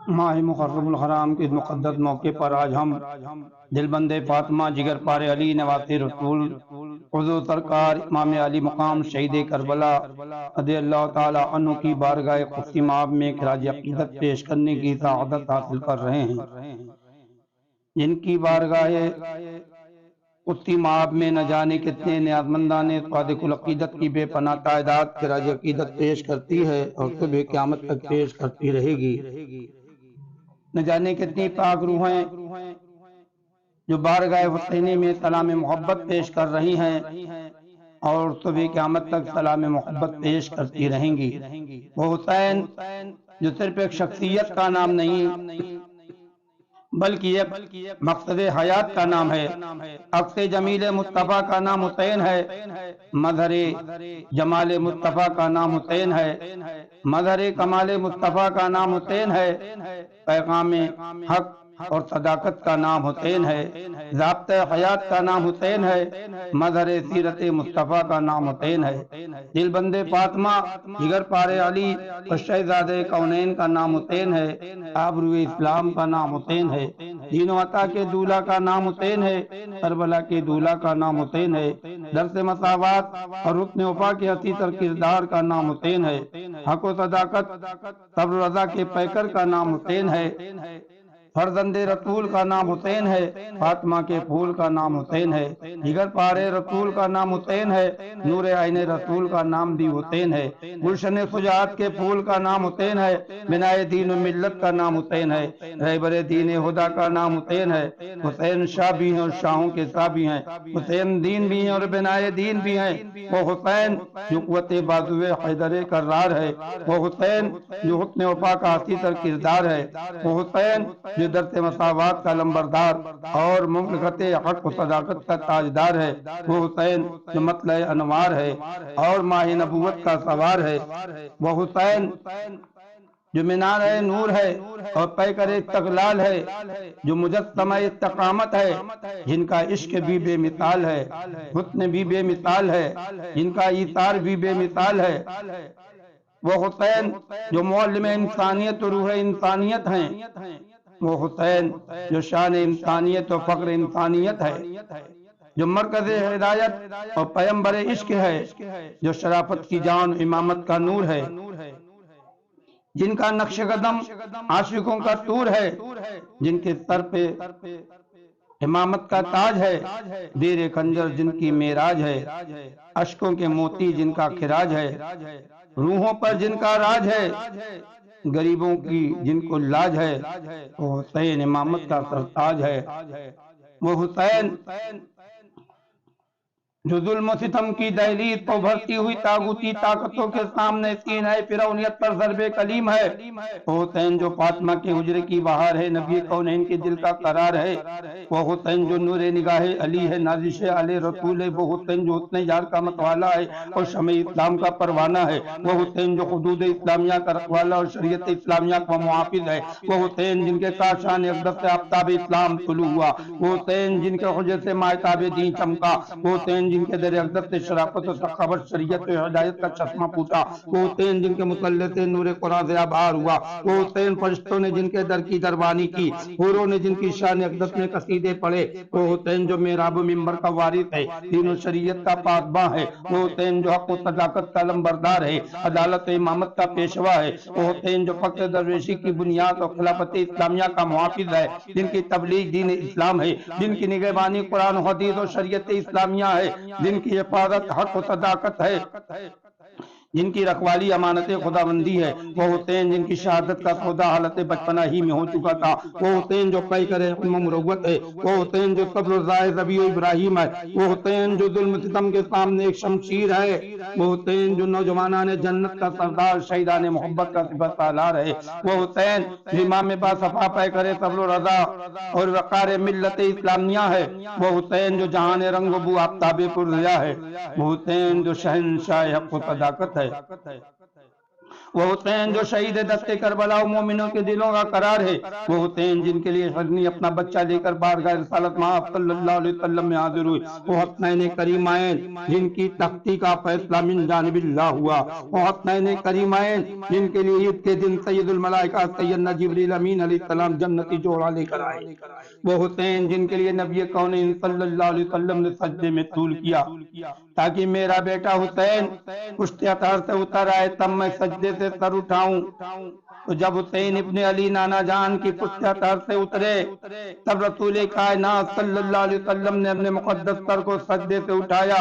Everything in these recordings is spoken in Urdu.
ماہ محرم الحرام کے مقدس موقع پر آج ہم دل بندے فاطمہ جگر پار علی نوات رسول حضور سرکار امام علی مقام شہید کربلا رضی اللہ تعالی عنہ کی بارگاہ قدسی مآب میں خراج عقیدت پیش کرنے کی سعادت حاصل کر رہے ہیں، جن کی بارگاہ قدسی مآب میں نہ جانے کتنے نیازمندان صادق العقیدت کی بے پناہ تعداد خراج عقیدت پیش کرتی ہے اور صبح قیامت تک پیش کرتی رہے گی۔ نہ جانے کتنی پاک روحیں جو بارگاہ حسینی میں سلام محبت پیش کر رہی ہیں اور صبح قیامت تک سلام محبت پیش کرتی رہیں گی۔ وہ حسین جو صرف ایک شخصیت کا نام نہیں بلکہ ایک مقصد حیات کا نام ہے۔ عکس جمیل مصطفیٰ کا نام حسین ہے، مظہر جمال مصطفیٰ کا نام حسین ہے، مظہر کمال مصطفیٰ کا نام حسین ہے، پیغام حق اور صداقت کا نام حسین ہے، ضابطۂ حیات کا نام حسین ہے، مظہر سیرت مصطفیٰ کا نام حسین ہے، دل بندے فاطمہ جگر پار علی اور شہزادہ کونین کا نام حسین ہے، آبرو اسلام کا نام حسین ہے، دین و عطا کے دولہ کا نام حسین ہے، کربلا کے دولہ کا نام حسین ہے، درس مساوات اور رکن وفا کے حسی تر کردار کا نام حسین ہے، حق و صداقت صبر و رضا کے پیکر کا نام حسین ہے، فرزند رسول کا نام حسین ہے، فاطمہ کے پھول کا نام حسین ہے، جگر پار رسول کا نام حسین ہے، نور عین رسول کا نام بھی حسین ہے، گلشن شجاعت کے پھول کا نام حسین ہے، بنائے دین و ملت کا نام حسین ہے، رہبر دین خدا کا نام حسین ہے، حسین شاہ بھی ہیں اور شاہوں کے شاہ بھی ہیں، حسین دین بھی ہیں اور بنائے دین بھی ہیں، وہ حسین جو قوت بازو حیدر کرار ہے، وہ حسین جو حسن وفا کا حسی تر کردار ہے، وہ حسین جو درس مساوات کا لمبردار اور مملکت حق و صداقت کا تاجدار ہے، وہ حسین جو مطلع انوار ہے اور ماہ نبوت کا سوار ہے، وہ حسین جو مینار نور ہے اور پیکر استقلال ہے، جو مجسمہ استقامت ہے، جن کا عشق بھی بے مثال ہے، حسن بھی بے مثال ہے، جن کا ایثار بھی بے مثال ہے، وہ حسین جو معلم انسانیت و روح انسانیت ہیں، وہ حسین جو شان انسانیت و فخر انسانیت ہے، جو مرکز ہدایت اور پیمبر عشق ہے، جو شرافت کی جان امامت کا نور ہے، جن کا نقش قدم عاشقوں کا طور ہے، جن کے سر پہ امامت کا تاج ہے، زیر خنجر جن کی معراج ہے، اشکوں کے موتی جن کا خراج ہے، روحوں پر جن کا راج ہے، غریبوں کی جن کو لاج ہے، وہ حسین امامت کا سرتاج ہے، وہ حسین جو ظلم و ستم کی دہلیز کو بھرتی ہوئی تاغوتی طاقتوں کے سامنے سینہ فرعونیت پر ضرب کلیم ہے، وہ حسین جو فاطمہ کے حجرے کی بہار ہے، نبی کونین کے دل کا قرار ہے، وہ حسین جو نور نگاہ علی ہے، نازش علی رسول ہے، وہ حسین جو حسن یار کا متوالا ہے اور شمع اسلام کا پروانہ ہے، وہ حسین جو حدود اسلامیہ کا رکھوالا اور شریعت اسلامیہ کا محافظ ہے، وہ حسین جن کے کاشان اقدس سے آفتاب اسلام طلوع ہوا، وہ حسین جن کے حجر سے ماہتاب دین چمکا، وہ حسین جن کے در اقدس سے شرافت و سخاوت شریعت و ہدایت کا چشمہ پھوٹا، وہ حسین جن کے مسلط نور قرآن سے آبھار ہوا، وہ حسین فرشتوں نے جن کے در کی دربانی کی، حوروں نے جن کی شان اقدس میں قصیدے پڑھے، وہ حسین جو محراب و منبر کا وارث ہے، دین و شریعت کا پاسباں ہے، وہ حسین جو حق و صداقت کا لمبردار ہے، عدالت و امامت کا پیشوا ہے، وہ حسین جو فقر درویشی کی بنیاد اور خلافت اسلامیہ کا محافظ ہے، جن کی تبلیغ دین اسلام ہے، جن کی نگہبانی قرآن و حدیث اور شریعت اسلامیہ ہے، جن کی حفاظت حق و صداقت ہے، جن کی رکھوالی امانت خداوندی ہے، وہ حسین جن کی شہادت کا سودا حالت بچپنا ہی میں ہو چکا تھا، وہ حسین جو قے کرے علم و مروت ہے، وہ حسین جو صبر و ضائع ربیع و ابراہیم ہے، وہ حسین جو ظلم ستم کے سامنے ایک شمشیر ہے، وہ حسین جو نوجوانان جنت کا سردار شہیدان محبت کا سپہ سالار ہے، وہ حسین جو امام با صفا پہ کرے صبر و رضا اور وقار ملت اسلامیہ ہے، وہ حسین جو جہان رنگ و بو آفتاب پر ضیاء ہے، وہ حسین جو شہنشاہ حق و صداقت ہے، وہ حسین جو شہید دستے کربلا و مومنوں کے دلوں کا قرار ہے، وہ حسین جن کے لیے حسنی اپنا بچہ لے کر بارگاہ رسالت مآب صلی اللہ علیہ وسلم میں حاضر ہوئی، وہ حسنین کریمین جن کی تختی کا فیصلہ من جانب اللہ ہوا، وہ حسنین کریمین جن کے لیے عید کے دن سید الملائکہ سیدنا جبریل امین علیہ السلام جنتی جوڑا لے کر آئے، وہ حسین جن کے لیے نبی کونین صلی اللہ علیہ وسلم نے سجدے میں طول کیا تاکہ میرا بیٹا حسین پشت اثر سے اتر آئے تب میں سجدے سے سر اٹھاؤں۔ تو جب حسین ابن علی نانا جان کی پشت اثر سے اترے تب رسول کائنات صلی اللہ علیہ وسلم نے اپنے مقدس سر کو سجدے سے اٹھایا۔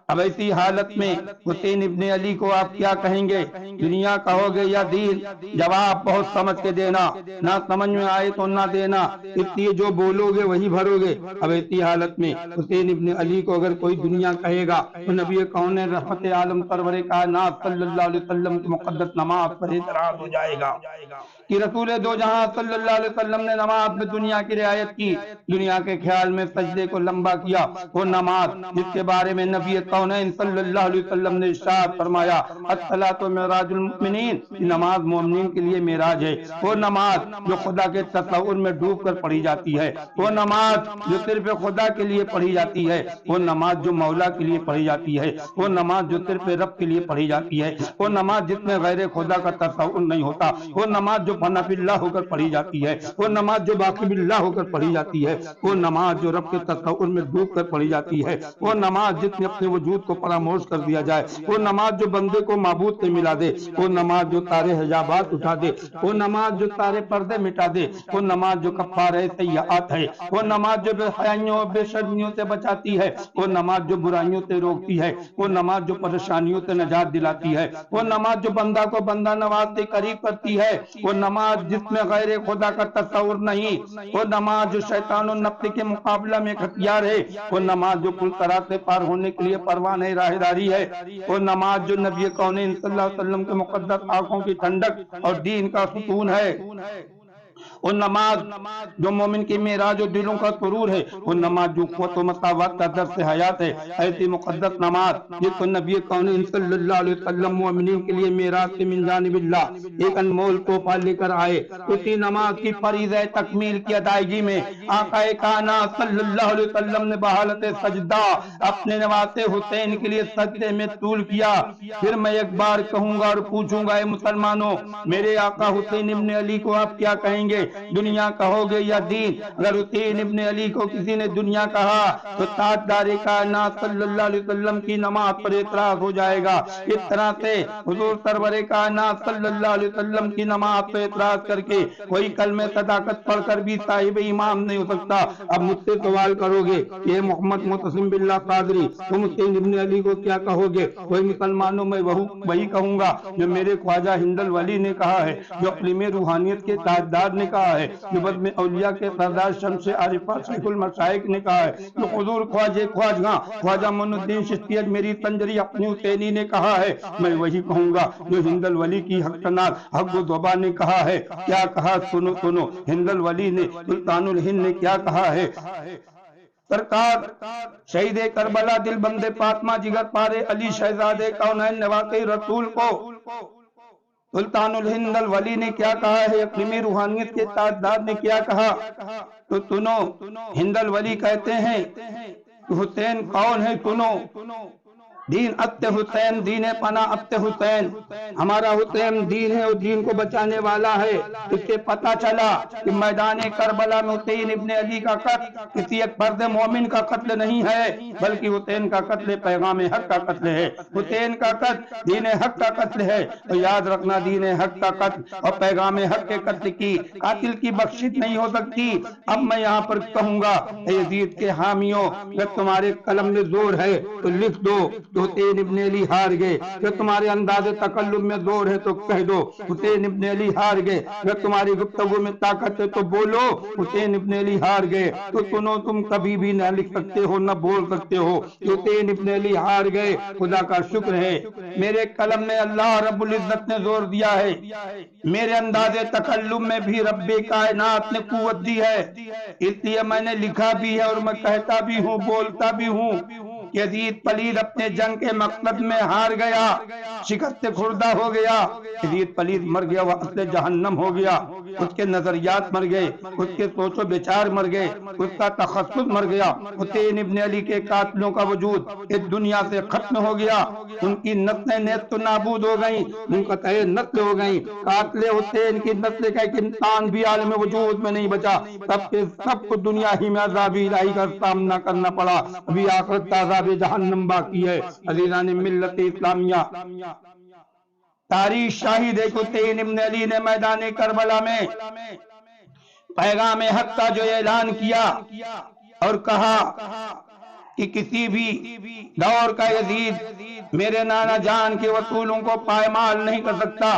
اب ایسی حالت میں حسین ابن علی کو آپ کیا کہیں گے؟ دنیا کہو گے یا دین؟ جواب بہت سمجھ کے دینا، نہ سمجھ میں آئے تو نہ دینا، اس لیے جو بولو گے وہی بھرو گے۔ اب ایسی حالت میں حسین ابن علی کو اگر کوئی دنیا کہے گا تو نبی کون رحمت عالم سرور کائنات صلی اللہ علیہ وسلم کی مقدس نماز پر اعتراض ہو جائے گا کہ رسول دو جہاں صلی اللہ علیہ وسلم نے نماز میں دنیا کی رعایت کی، دنیا کے خیال میں سجدے کو لمبا کیا، وہ نماز جس کے بارے میں نبی کونین صلی اللہ علیہ وسلم نے ارشاد فرمایا الصلاۃ معراج المؤمنین، نماز مومنین کے لیے معراج ہے، وہ نماز جو خدا کے تصور میں ڈوب کر پڑھی جاتی ہے، وہ نماز جو صرف خدا کے لیے پڑھی جاتی ہے، وہ نماز جو مولا کے لیے پڑھی جاتی ہے، وہ نماز جو صرف رب کے لیے پڑھی جاتی ہے، وہ نماز جس میں غیر خدا کا تصور نہیں ہوتا، وہ نماز جو فنا باللہ ہو کر پڑھی جاتی ہے، وہ نماز جو باقی باللہ ہو کر پڑھی جاتی ہے، وہ نماز جو رب کے تصور میں ڈوب کر پڑھی جاتی ہے، وہ نماز جس میں اپنے وجود کو فراموش کر دیا جائے، وہ نماز جو بندے کو معبود سے ملا دے، وہ نماز جو سارے حجابات اٹھا دے، وہ نماز جو سارے پردے مٹا دے، وہ نماز جو کفارہ سیئات ہے، وہ نماز جو بے حیائیوں اور بے شرمیوں سے بچاتی ہے، وہ نماز جو برائیوں سے روکتی ہے، وہ نماز جو پریشانیوں سے نجات دلاتی ہے، وہ نماز جو بندہ کو بندہ نواز سے قریب کرتی ہے، وہ نماز جس میں غیر خدا کا تصور نہیں، وہ نماز جو شیطان و نفس کے مقابلہ میں ہتھیار ہے، وہ نماز جو کل طرح سے پار ہونے کے لیے پروان راہداری ہے، وہ نماز جو نبی کونین صلی اللہ علیہ وسلم کے مقدس آنکھوں کی ٹھنڈک اور دین کا ستون ہے، وہ نماز جو مومن کی معراج و دلوں کا سرور ہے، وہ نماز جو قوت و مساوات کا درس حیات ہے، ایسی مقدس نماز جس کو نبی کونین صلی اللہ علیہ وسلم مومنین کے لیے معراج سے من جانب اللہ ایک انمول تحفہ لے کر آئے، اسی نماز کی فریضہ تکمیل کی ادائیگی میں آقا کائنات صلی اللہ علیہ وسلم نے بحالت سجدہ اپنے نواسے حسین کے لیے سجدے میں طول کیا۔ پھر میں ایک بار کہوں گا اور پوچھوں گا، اے مسلمانوں، میرے آقا حسین ابن علی کو آپ کیا کہیں گے؟ دنیا کہو گے یا دین؟ اگر حسین ابن علی کو کسی نے دنیا کہا تو تاجدار کائنات صلی اللہ علیہ وسلم کی نماز پر اعتراض ہو جائے گا۔ اس طرح سے حضور سرور کائنات صلی اللہ علیہ وسلم کی نماز پر اعتراض کر کے کوئی کلمہ صداقت پڑھ کر بھی صاحب امام نہیں ہو سکتا۔ اب مجھ سے سوال کرو گے کہ محمد معتصم باللہ قادری تم حسین ابن علی کو کیا کہو گے؟ کوئی مسلمانوں میں وہی کہوں گا جو میرے خواجہ ہندل ولی نے کہا ہے، جو اقلیم روحانیت کے تاجدار نے کہا ہے، جو بزم اولیاء کے سردار شمس عارفہ شیخ المشائخ نے کہا ہے، جو حضور خواجہ معین الدین چشتی اجمیری سنجری اپنی حسینی نے کہا ہے، میں وہی کہوں گا جو ہندل ولی کی حق تناز حق و ذبا نے کہا ہے۔ کیا کہا؟ سنو ہندل ولی نے، سلطان الہند نے کیا کہا ہے؟ سرکار شہید کربلا دل بند فاطمہ جگر پارے علی شہزادے کونین نواقع رسول کو سلطان الہند الولی نے کیا کہا ہے، اقلیمی روحانیت کے تاجدار نے کیا کہا؟ تو سنو، ہند الولی کہتے ہیں حسین کون ہے؟ سنو، دین ات حسین، دین پنا ات حسین، ہمارا حسین دین ہے اور دین کو بچانے والا ہے۔ اس سے پتہ چلا کہ میدان کربلا میں حسین ابن علی کا قتل کسی ایک فرد مومن کا قتل نہیں ہے، بلکہ حسین کا قتل پیغام حق کا قتل ہے، حسین کا قتل دین حق کا قتل ہے۔ تو یاد رکھنا، دین حق کا قتل اور پیغام حق کے قتل کی قاتل کی بخشش نہیں ہو سکتی۔ اب میں یہاں پر کہوں گا، یزید کے حامیوں، اگر تمہارے قلم میں زور ہے تو لکھ دو حسین ابن علی ہار گئے، اگر تمہارے انداز تکلم میں زور ہے تو کہہ دو حسین ابن علی ہار گئے، اگر تمہاری گفتگو میں طاقت ہے تو بولو حسین ابن علی ہار گئے۔ تو سنو، تم کبھی بھی نہ لکھ سکتے ہو نہ بول سکتے ہو حسین ابن علی ہار گئے۔ خدا کا شکر ہے میرے قلم میں اللہ رب العزت نے زور دیا ہے، میرے انداز تکلم میں بھی رب کائنات نے قوت دی ہے، اس لیے میں نے لکھا بھی ہے اور میں کہتا بھی ہوں، بولتا بھی ہوں۔ یزید پلید اپنے جنگ کے مقصد میں ہار گیا، شکست خوردہ ہو گیا، یزید پلید مر گیا، وہ اصل جہنم ہو گیا، اس کے نظریات مر گئے، اس کے سوچ و بچار مر گئے، اس کا تخصص مر گیا۔ حسین ابن علی کے قاتلوں کا وجود اس دنیا سے ختم ہو گیا، ان کی نسلیں نیست و نابود ہو گئیں، منقطع نسل ہو گئیں۔ قاتل حسین کی نسل کا ایک انسان بھی عالم وجود میں نہیں بچا، سب کے سب کو دنیا ہی میں عذاب الہی کا سامنا کرنا پڑا، ابھی آخرت کا عذاب جہنم باقی ہے۔ عزیزان ملت اسلامیہ، تاریخ شاہد ہے کہ حسین ابن علی نے میدان کربلا میں پیغام حق کا جو اعلان کیا اور کہا کہ کسی بھی دور کا یزید میرے نانا جان کے اصولوں کو پائمال نہیں کر سکتا،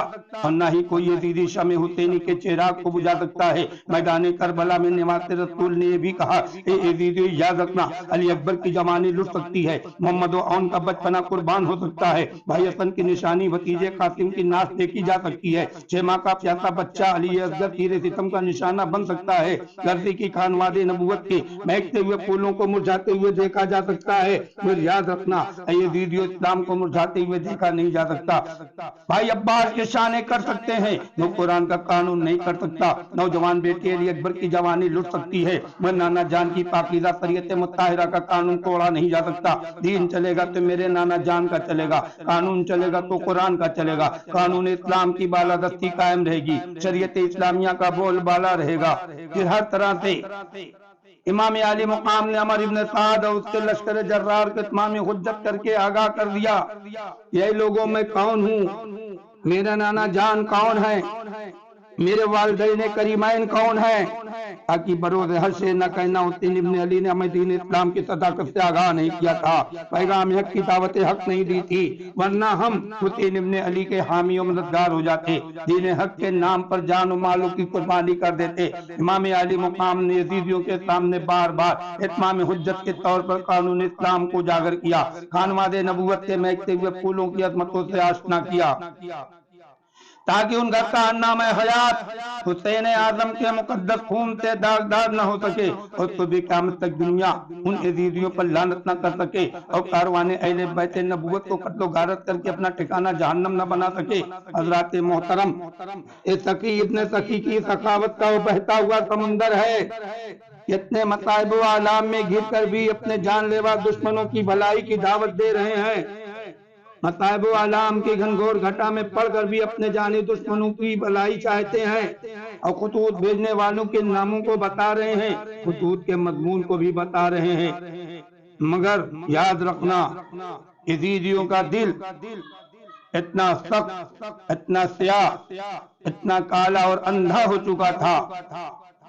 اور نہ ہی کوئی یزیدی شمع حسینی کے چراغ کو بجھا سکتا ہے۔ میدان کربلا میں نواسہ رسول نے یہ بھی کہا، اے یزیدیو یاد رکھنا، علی اکبر کی جوانی لٹ سکتی ہے، محمد و اون کا بچپنا قربان ہو سکتا ہے، بھائی حسن کی نشانی بھتیجے قاسم کی ناش دیکھی جا سکتی ہے، 6 ماہ کا پیاسا بچہ علی اصغر تیر ستم کا نشانہ بن سکتا ہے، غرضی کی خانواد نبوت کے مہکتے ہوئے پھولوں کو مرجھاتے ہوئے دیکھا جا سکتا ہے، مگر یاد رکھنا اے یزیدیو، اسلام کو مرجھاتے ہوئے دیکھا نہیں جا سکتا۔ بھائی عباس کے شانے کر سکتے ہیں، وہ قرآن کا قانون نہیں کر سکتا۔ نوجوان بیٹی علی اکبر کی جوانی لٹ سکتی ہے، مگر نانا جان کی پاکیزہ شریعت مطہرہ کا قانون توڑا نہیں جا سکتا۔ دین چلے گا تو میرے نانا جان کا چلے گا، قانون چلے گا تو قرآن کا چلے گا، قانون اسلام کی بالادستی قائم رہے گی، شریعت اسلامیہ کا بول بالا رہے گا۔ پھر ہر طرح سے امام علی مقام نے عمر ابن سعد اور اس کے لشکر جرار کو اتمام حجت کر کے آگاہ کر دیا، یہ لوگوں میں کون ہوں، میرا نانا جان کون ہے، میرے والدین کریمین کون ہیں، تاکہ بروز حشر نہ کہنا حسین ابن علی نے ہمیں دین اسلام کی صداقت سے آگاہ نہیں کیا تھا، پیغام حق کی دعوت حق نہیں دی تھی، ورنہ ہم حسین ابن علی کے حامی و مددگار ہو جاتے، دین حق کے نام پر جان و مالوں کی قربانی کر دیتے۔ امام علی مقام نے یزیدیوں کے سامنے بار بار اتمام حجت کے طور پر قانون اسلام کو اجاگر کیا، خانواد نبوت کے مہکتے ہوئے پھولوں کی عظمتوں سے آشنا کیا، تاکہ ان کا کارنامہ حیات حسین اعظم کے مقدس خون سے داغدار نہ ہو سکے، اور صبح قیامت تک دنیا ان یزیدیوں پر لعنت نہ کر سکے، اور کاروان اہل بیت نبوت کو قتل و غارت کر کے اپنا ٹھکانہ جہنم نہ بنا سکے۔ حضرات محترم، اس سخی ابن سخی کی سخاوت کا وہ بہتا ہوا سمندر ہے، اتنے مصائب و آلام میں گر کر بھی اپنے جان لیوا دشمنوں کی بھلائی کی دعوت دے رہے ہیں، مصائب و آلام کی گھنگھور گھٹا میں پڑ کر بھی اپنے جانی دشمنوں کی بھلائی چاہتے ہیں، اور خطوط بھیجنے والوں کے ناموں کو بتا رہے ہیں، خطوط کے مضمون کو بھی بتا رہے ہیں، مگر یاد رکھنا یزیدیوں کا دل اتنا سخت، اتنا سیاہ، اتنا کالا اور اندھا ہو چکا تھا،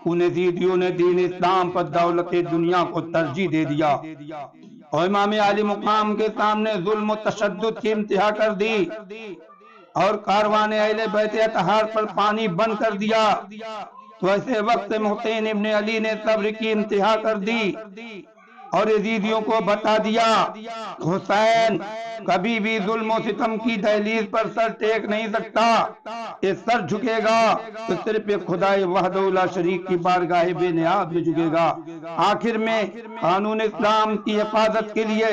ان یزیدیوں نے دین اسلام پر دولت دنیا کو ترجیح دے دیا، اور امام علی مقام کے سامنے ظلم و تشدد کی انتہا کر دی، اور کاروان اہل بیت اطہار پر پانی بند کر دیا۔ تو ایسے وقت حسین ابن علی نے صبر کی انتہا کر دی اور یزیدیوں کو بتا دیا، حسین کبھی بھی ظلم و ستم کی دہلیز پر سر ٹیک نہیں سکتا، یہ سر جھکے گا تو صرف خدائے وحدہ لا شریک کی بارگاہ بے نیاز میں جھکے گا۔ آخر میں قانون اسلام کی حفاظت کے لیے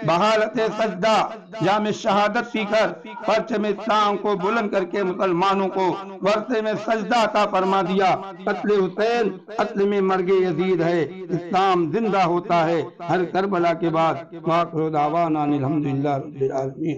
بحالت سجدہ جام شہادت پی کر پرچم اسلام کو بلند کر کے مسلمانوں کو ورثے میں سجدہ عطا فرما دیا۔ قتل حسین قتل میں مرگ یزید ہے، اسلام زندہ ہوتا ہے ہر کربلا کے بعد۔ وآخر دعوانا الحمدللہ رب العالمین۔